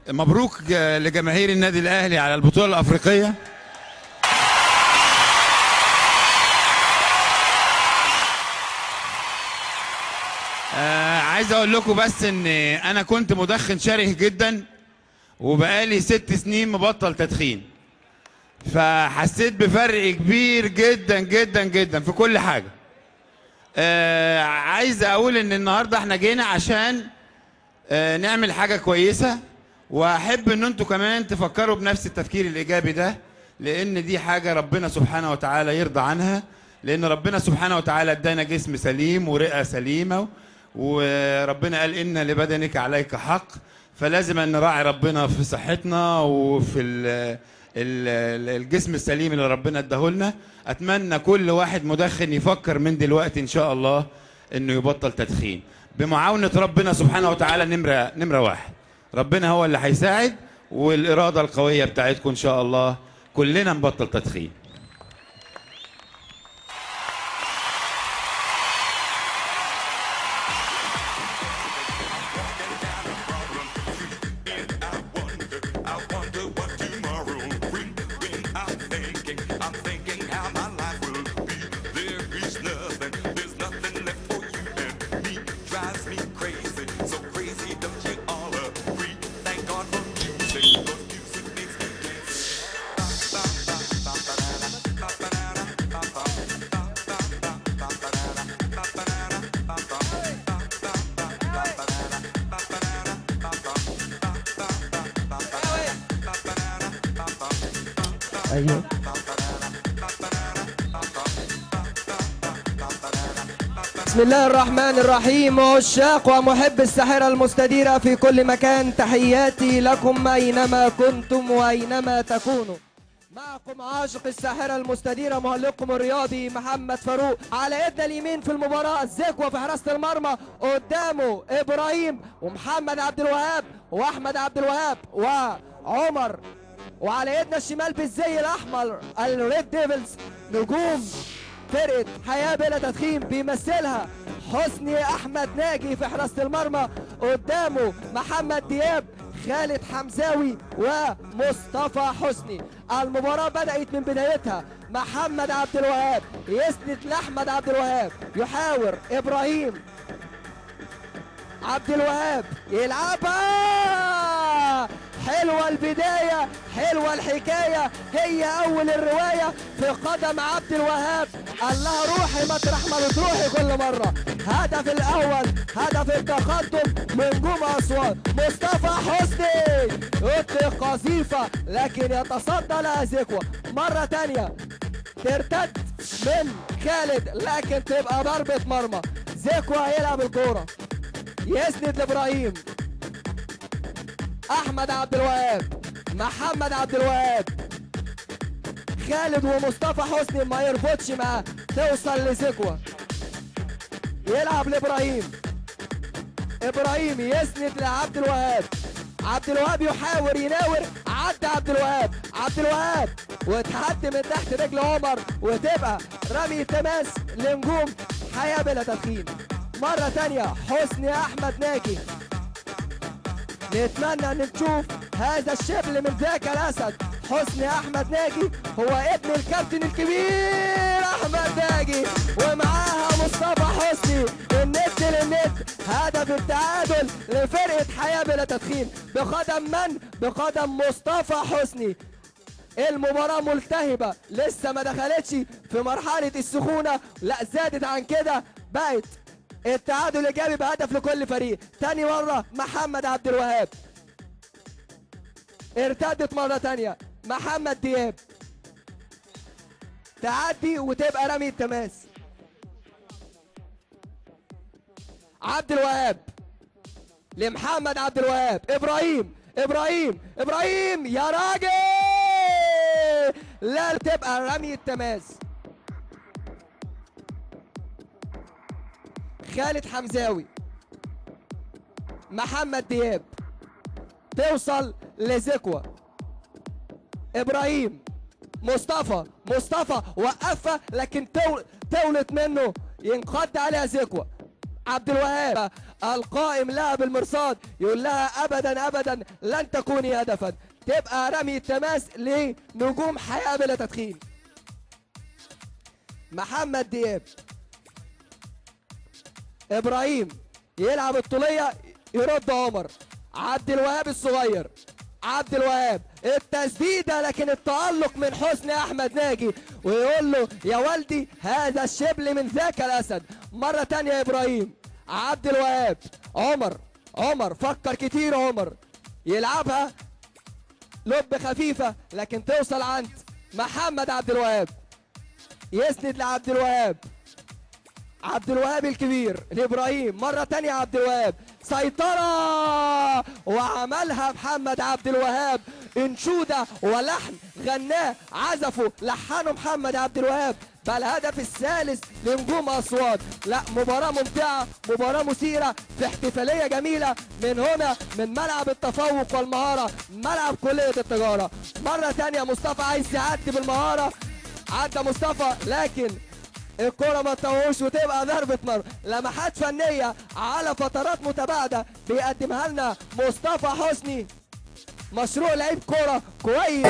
مبروك لجماهير النادي الاهلي على البطوله الافريقيه. عايز اقول لكم بس ان انا كنت مدخن شره جدا، وبقالي 6 سنين مبطل تدخين، فحسيت بفرق كبير جدا جدا جدا في كل حاجه. عايز اقول ان النهارده احنا جينا عشان نعمل حاجه كويسه، واحب ان انتوا كمان تفكروا بنفس التفكير الايجابي ده، لان دي حاجه ربنا سبحانه وتعالى يرضى عنها، لان ربنا سبحانه وتعالى ادانا جسم سليم ورئه سليمه، وربنا قال ان لبدنك عليك حق، فلازم ان نراعي ربنا في صحتنا وفي الجسم السليم اللي ربنا اداهولنا. اتمنى كل واحد مدخن يفكر من دلوقتي ان شاء الله انه يبطل تدخين بمعاونة ربنا سبحانه وتعالى. نمرة واحد، ربنا هو اللي هيساعد، والإرادة القوية بتاعتكم إن شاء الله كلنا نبطل تدخين. ايوه بسم الله الرحمن الرحيم. عشاق ومحب الساحرة المستديرة في كل مكان، تحياتي لكم أينما كنتم وأينما تكونوا. معكم عاشق الساحرة المستديرة مهلقكم الرياضي محمد فاروق. على يدنا اليمين في المباراة زكوة في حراسة المرمى، قدامه إبراهيم ومحمد عبد الوهاب وأحمد عبد الوهاب وعمر. وعلى يدنا الشمال بالزي الأحمر الريد ديفلز، نجوم فرقة حياة بلا تدخين بيمثلها حسني أحمد ناجي في حراسة المرمى، قدامه محمد دياب، خالد حمزاوي ومصطفى حسني. المباراة بدأت من بدايتها، محمد عبد الوهاب يسند لأحمد عبد الوهاب، يحاور إبراهيم عبد الوهاب يلعبها. حلوة البداية، حلوة الحكاية، هي أول الرواية في قدم عبد الوهاب. قال لها روحي مطرح ما بتروحي كل مرة. هدف الأول، هدف التقدم لنجوم أسوان. مصطفى حسني يطلق قذيفة لكن يتصدى لها زكوة. مرة تانية ترتد من خالد لكن تبقى ضربة مرمى. زكوة هيلعب الكورة، يسند لإبراهيم، أحمد عبد الوهاب، محمد عبد الوهاب، خالد ومصطفى حسني ما يربطش معاه، توصل لزكوة، يلعب لإبراهيم، إبراهيم يسند لعبد الوهاب، عبد الوهاب يحاول يناور، عدى عبد الوهاب، عبد الوهاب وتعدي من تحت رجل عمر، وتبقى رمي تماس لنجوم حياة بلا تدخين. مرة تانية حسني أحمد ناجي، نتمنى ان نشوف هذا الشبل من ذاك الاسد. حسني احمد ناجي هو ابن الكابتن الكبير احمد ناجي، ومعاها مصطفى حسني، الند للند. هدف التعادل لفرقة حياة بلا تدخين بقدم من؟ بقدم مصطفى حسني. المباراة ملتهبة، لسه ما دخلتش في مرحلة السخونة، لا زادت عن كده، بقت التعادل ايجابي بهدف لكل فريق. تاني مرة محمد عبد الوهاب، ارتدت مرة تانية محمد دياب، تعدي وتبقى رمي التماس. عبد الوهاب لمحمد عبد الوهاب، ابراهيم ابراهيم ابراهيم يا راجل، لا تبقى رمي التماس. خالد حمزاوي، محمد دياب، توصل لزكوة، ابراهيم، مصطفى وقفها لكن تولت منه، ينقض عليها زكوة. عبد الوهاب القائم لها بالمرصاد يقول لها ابدا ابدا لن تكوني هدفا، تبقى رمي التماس لنجوم حياه بلا تدخين. محمد دياب، ابراهيم يلعب الطوليه يرد عمر، عبد الوهاب الصغير، عبد الوهاب التسديده لكن التألق من حسني احمد ناجي ويقول له يا والدي هذا الشبل من ذاك الاسد. مره ثانيه ابراهيم، عبد الوهاب، عمر فكر كتير، عمر يلعبها لب خفيفه لكن توصل عند محمد عبد الوهاب، يسند لعبد الوهاب، عبد الوهاب الكبير لابراهيم، مره ثانيه عبد الوهاب، سيطره وعملها محمد عبد الوهاب، انشوده ولحن غناه عزفه لحنه محمد عبد الوهاب، بقى الهدف الثالث لنجوم اسوان. لا مباراه ممتعه، مباراه مثيره، في احتفاليه جميله من هنا من ملعب التفوق والمهاره، ملعب كليه التجاره. مره ثانيه مصطفى عايز يعدي بالمهاره، عدى مصطفى لكن الكرة ما تطوش وتبقى ضربة مرمى. لمحات فنية على فترات متباعدة بيقدمها لنا مصطفى حسني، مشروع لعيب كرة كويس.